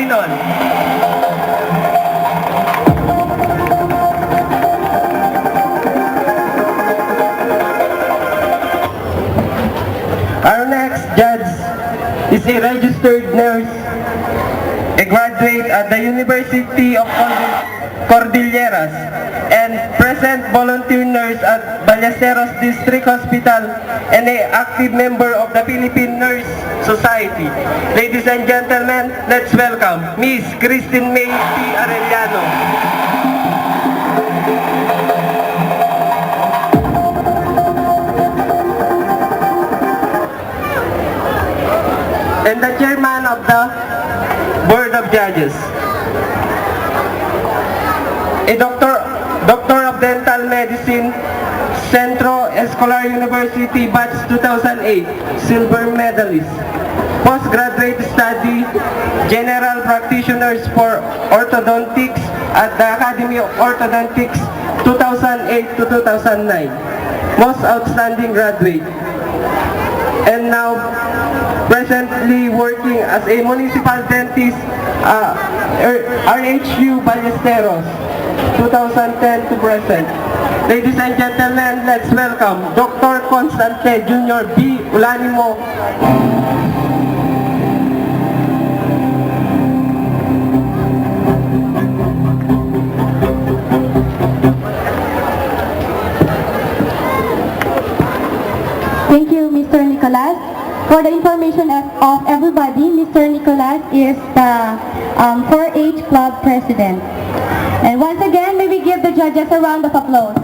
Balinon. Our next judge is a registered nurse, a graduate at the University of Cordilleras, and present volunteer nurse at Ballesteros District Hospital and an active member of the Philippine Nurse Society. Ladies and gentlemen, let's welcome Miss Christine May P. Arellano. And the chairman of the Board of Judges, a Doctor of Dental Medicine, Centro Escolar University, Batch 2008, silver medalist. Postgraduate study, General Practitioners for Orthodontics at the Academy of Orthodontics 2008 to 2009. Most outstanding graduate. And now, presently working as a municipal dentist, RHU Ballesteros, 2010 to present. Ladies and gentlemen, let's welcome Dr. Constante Jr. B. Ulanimo. Thank you, Mr. Nicolas. For the information of everybody, Mr. Nicolas is the 4-H Club President. And once again, may we give the judges a round of applause.